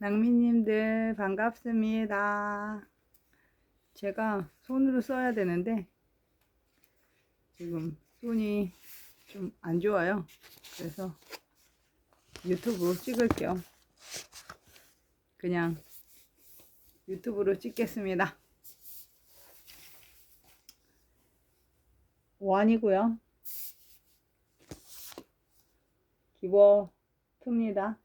낭미님들 반갑습니다. 제가 손으로 써야 되는데 지금 손이 좀 안 좋아요. 그래서 유튜브 찍을게요. 그냥 유튜브로 찍겠습니다. 원이고요. 기버트입니다.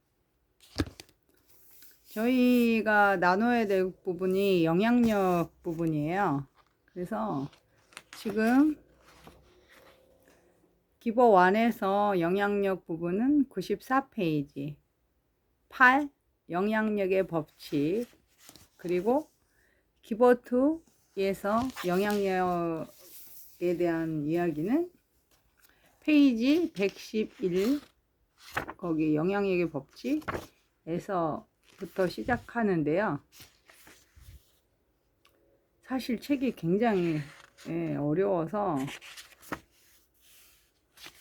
저희가 나눠야 될 부분이 영향력 부분이에요. 그래서 지금 기버 1에서 영향력 부분은 94페이지 8 영향력의 법칙, 그리고 기버 2에서 영향력에 대한 이야기는 페이지 111 거기 영향력의 법칙에서부터 시작하는데요. 사실 책이 굉장히 어려워서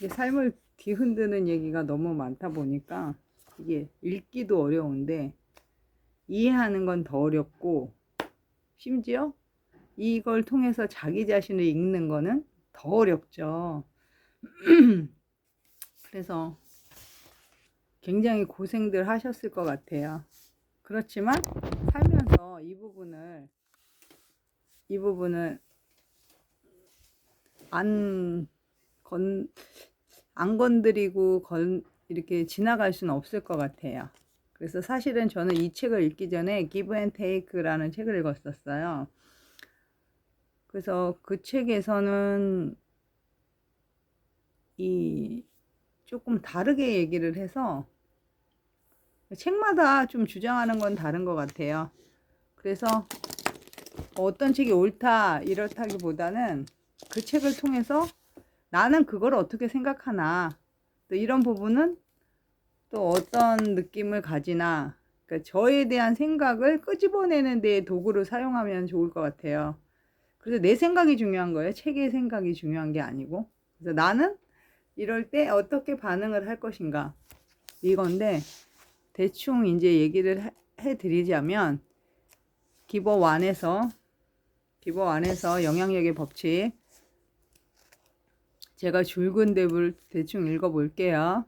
삶을 뒤흔드는 얘기가 너무 많다 보니까 이게 읽기도 어려운데 이해하는 건 더 어렵고, 심지어 이걸 통해서 자기 자신을 읽는 거는 더 어렵죠. 그래서 굉장히 고생들 하셨을 것 같아요. 그렇지만 살면서 이 부분을 안 건드리고 이렇게 지나갈 수는 없을 것 같아요. 그래서 사실은 저는 이 책을 읽기 전에 Give and Take라는 책을 읽었었어요. 그래서 그 책에서는 조금 다르게 얘기를 해서 책마다 좀 주장하는 건 다른 것 같아요. 그래서 어떤 책이 옳다 이렇다기보다는 그 책을 통해서 나는 그걸 어떻게 생각하나, 또 이런 부분은 또 어떤 느낌을 가지나, 그러니까 저에 대한 생각을 끄집어내는 데 도구로 사용하면 좋을 것 같아요. 그래서 내 생각이 중요한 거예요. 책의 생각이 중요한 게 아니고. 그래서 나는 이럴 때 어떻게 반응을 할 것인가, 이건데 대충 이제 얘기를 해드리자면 기버 1에서 영향력의 법칙, 제가 줄근 뎁을 대충 읽어 볼게요.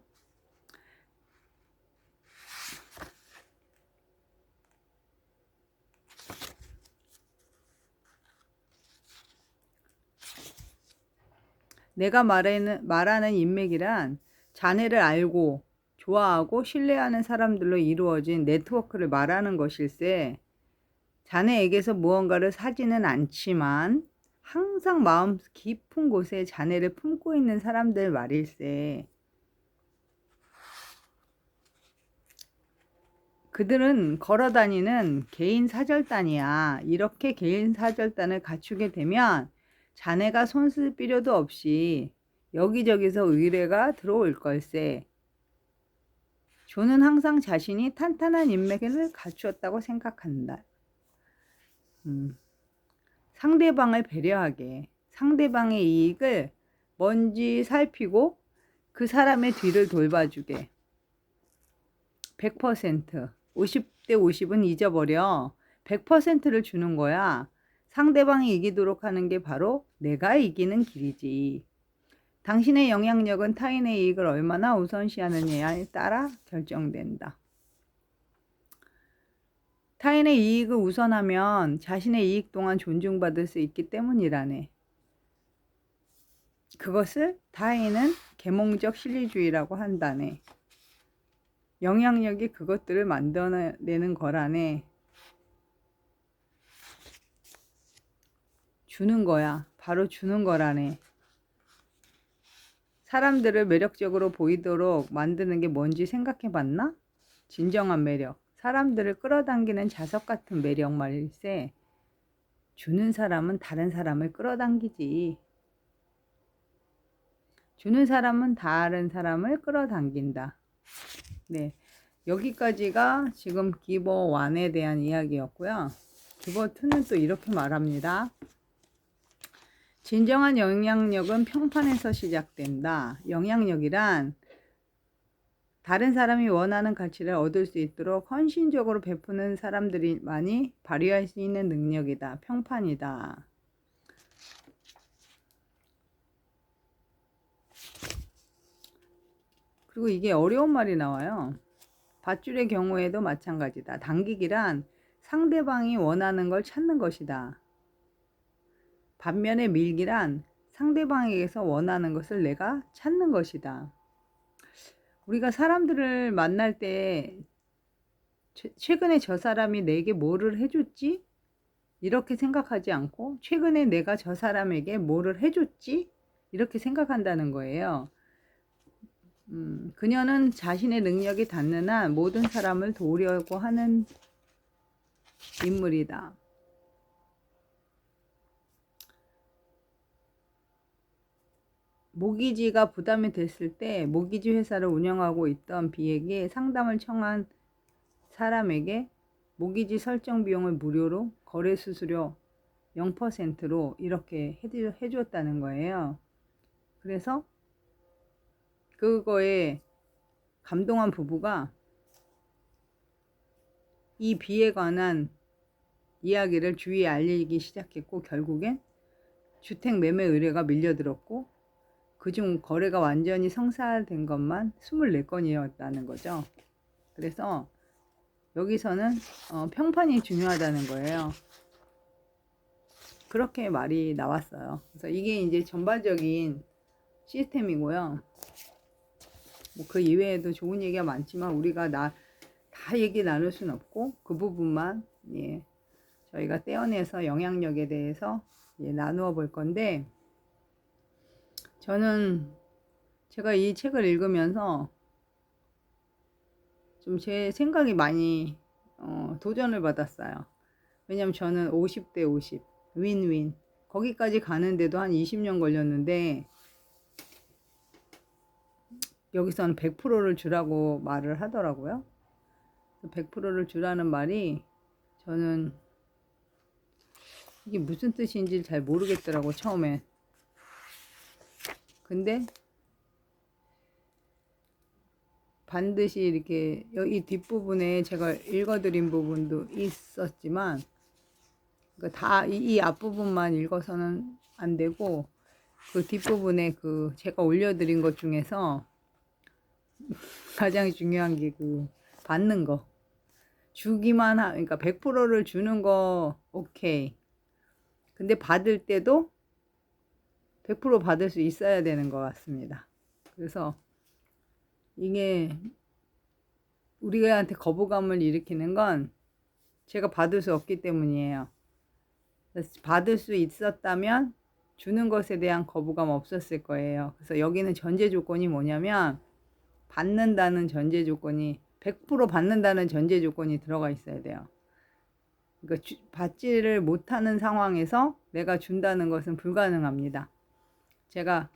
내가 말하는 인맥이란 자네를 알고 좋아하고 신뢰하는 사람들로 이루어진 네트워크를 말하는 것일세. 자네에게서 무언가를 사지는 않지만 항상 마음 깊은 곳에 자네를 품고 있는 사람들 말일세. 그들은 걸어다니는 개인 사절단이야. 이렇게 개인 사절단을 갖추게 되면 자네가 손 쓸 필요도 없이 여기저기서 의뢰가 들어올 걸세. 조는 항상 자신이 탄탄한 인맥을 갖추었다고 생각한다. 상대방을 배려하게, 상대방의 이익을 먼저 살피고 그 사람의 뒤를 돌봐주게. 100%, 50대 50은 잊어버려. 100%를 주는 거야. 상대방이 이기도록 하는 게 바로 내가 이기는 길이지. 당신의 영향력은 타인의 이익을 얼마나 우선시하느냐에 따라 결정된다. 타인의 이익을 우선하면 자신의 이익 또한 존중받을 수 있기 때문이라네. 그것을 타인은 계몽적 실리주의라고 한다네. 영향력이 그것들을 만들어내는 거라네. 주는 거야. 바로 주는 거라네. 사람들을 매력적으로 보이도록 만드는 게 뭔지 생각해 봤나? 진정한 매력. 사람들을 끌어당기는 자석 같은 매력 말일세. 주는 사람은 다른 사람을 끌어당기지. 주는 사람은 다른 사람을 끌어당긴다. 네, 여기까지가 지금 기버 1에 대한 이야기였고요. 기버 2는 또 이렇게 말합니다. 진정한 영향력은 평판에서 시작된다. 영향력이란 다른 사람이 원하는 가치를 얻을 수 있도록 헌신적으로 베푸는 사람들이만이 발휘할 수 있는 능력이다. 평판이다. 그리고 이게 어려운 말이 나와요. 밧줄의 경우에도 마찬가지다. 당기기란 상대방이 원하는 걸 찾는 것이다. 반면에 밀기란 상대방에게서 원하는 것을 내가 찾는 것이다. 우리가 사람들을 만날 때 최근에 저 사람이 내게 뭐를 해줬지? 이렇게 생각하지 않고 최근에 내가 저 사람에게 뭐를 해줬지? 이렇게 생각한다는 거예요. 그녀는 자신의 능력이 닿는 한 모든 사람을 도우려고 하는 인물이다. 모기지가 부담이 됐을 때 모기지 회사를 운영하고 있던 B에게 상담을 청한 사람에게 모기지 설정 비용을 무료로, 거래 수수료 0%로 이렇게 해주었다는 거예요. 그래서 그거에 감동한 부부가 이 B에 관한 이야기를 주위에 알리기 시작했고, 결국엔 주택 매매 의뢰가 밀려들었고, 그중 거래가 완전히 성사된 것만 24건이었다는 거죠. 그래서 여기서는 평판이 중요하다는 거예요. 그렇게 말이 나왔어요. 그래서 이게 이제 전반적인 시스템이고요. 뭐 그 이외에도 좋은 얘기가 많지만 우리가 다 얘기 나눌 순 없고 그 부분만 저희가 떼어내서 영향력에 대해서 나누어 볼 건데, 저는 제가 이 책을 읽으면서 좀 제 생각이 많이 도전을 받았어요. 왜냐면 저는 50대 50 윈윈 거기까지 가는데도 한 20년 걸렸는데, 여기서는 100%를 주라고 말을 하더라고요. 100%를 주라는 말이 저는 이게 무슨 뜻인지 잘 모르겠더라고 처음에. 근데 반드시 이렇게 이 뒷부분에 제가 읽어드린 부분도 있었지만 다 이 앞부분만 읽어서는 안 되고 그 뒷부분에 그 제가 올려드린 것 중에서 가장 중요한 게 그 받는 거. 주기만 그러니까 100%를 주는 거 오케이. 근데 받을 때도 100% 받을 수 있어야 되는 것 같습니다. 그래서 이게 우리한테 거부감을 일으키는 건 제가 받을 수 없기 때문이에요. 받을 수 있었다면 주는 것에 대한 거부감 없었을 거예요. 그래서 여기는 전제 조건이 뭐냐면 받는다는 전제 조건이 100% 받는다는 전제 조건이 들어가 있어야 돼요. 그러니까 받지를 못하는 상황에서 내가 준다는 것은 불가능합니다. 제가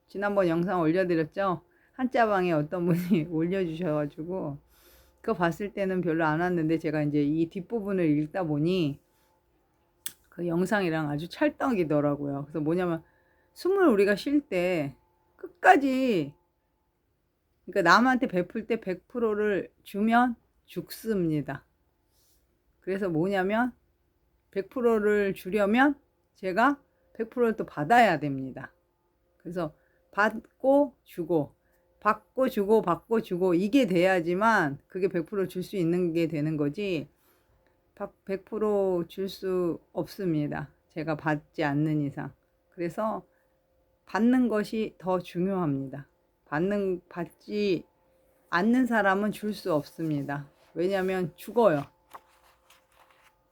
지난번 영상 올려드렸죠. 한자방에 어떤 분이 올려주셔가지고 그거 봤을 때는 별로 안 왔는데 제가 이제 이 뒷부분을 읽다 보니 그 영상이랑 아주 찰떡이더라고요. 그래서 뭐냐면 숨을 우리가 쉴 때 끝까지, 그러니까 남한테 베풀 때 100%를 주면 죽습니다. 그래서 뭐냐면 100%를 주려면 제가 100%를 또 받아야 됩니다. 그래서 받고 주고 받고 주고 받고 주고 이게 돼야지만 그게 100% 줄 수 있는 게 되는 거지 100% 줄 수 없습니다. 제가 받지 않는 이상. 그래서 받는 것이 더 중요합니다. 받지 않는 사람은 줄 수 없습니다. 왜냐하면 죽어요.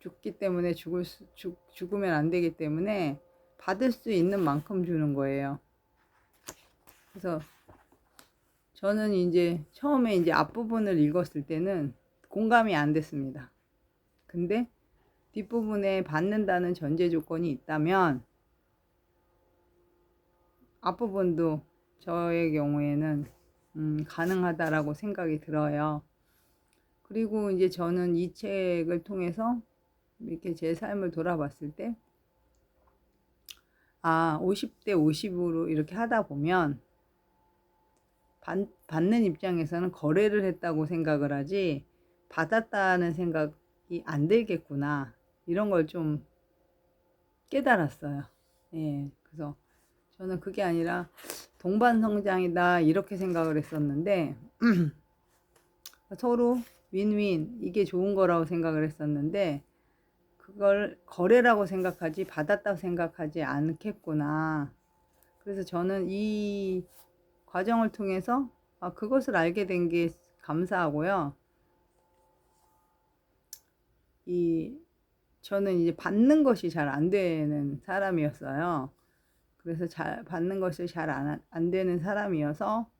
죽기 때문에 죽으면 안 되기 때문에 받을 수 있는 만큼 주는 거예요. 그래서 저는 이제 처음에 이제 앞부분을 읽었을 때는 공감이 안 됐습니다. 근데 뒷부분에 받는다는 전제 조건이 있다면 앞부분도 저의 경우에는 가능하다라고 생각이 들어요. 그리고 이제 저는 이 책을 통해서 이렇게 제 삶을 돌아봤을 때 50대 50으로 이렇게 하다 보면 받는 입장에서는 거래를 했다고 생각을 하지 받았다는 생각이 안 들겠구나. 이런 걸 좀 깨달았어요. 예, 그래서 저는 그게 아니라 동반성장이다 이렇게 생각을 했었는데 서로 윈윈 이게 좋은 거라고 생각을 했었는데 그걸 거래라고 생각하지 받았다고 생각하지 않겠구나. 그래서 저는 이 과정을 통해서 그것을 알게 된 게 감사하고요. 저는 이제 받는 것이 잘 안 되는 사람이었어요. 그래서 받는 것이 잘 안 되는 사람이어서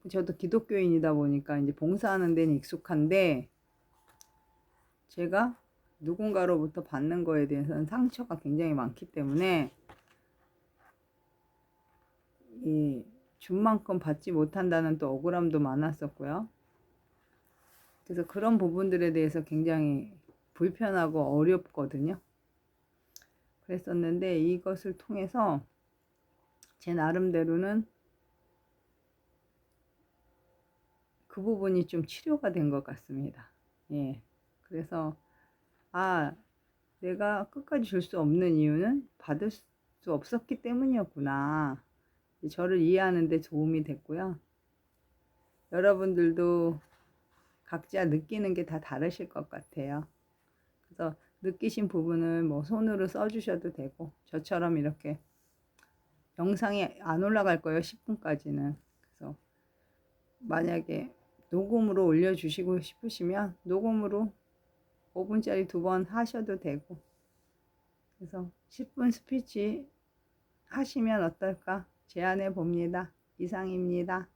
저도 기독교인이다 보니까 이제 봉사하는 데는 익숙한데 제가 누군가로부터 받는 거에 대해서는 상처가 굉장히 많기 때문에 준 만큼 받지 못한다는 또 억울함도 많았었고요. 그래서 그런 부분들에 대해서 굉장히 불편하고 어렵거든요. 그랬었는데 이것을 통해서 제 나름대로는 그 부분이 좀 치료가 된 것 같습니다. 예. 그래서 내가 끝까지 줄 수 없는 이유는 받을 수 없었기 때문이었구나. 저를 이해하는 데 도움이 됐고요. 여러분들도 각자 느끼는 게 다 다르실 것 같아요. 그래서 느끼신 부분을 뭐 손으로 써주셔도 되고 저처럼 이렇게 영상이 안 올라갈 거예요. 10분까지는. 그래서 만약에 녹음으로 올려주시고 싶으시면 녹음으로 5분짜리 2번 하셔도 되고 그래서 10분 스피치 하시면 어떨까 제안해 봅니다. 이상입니다.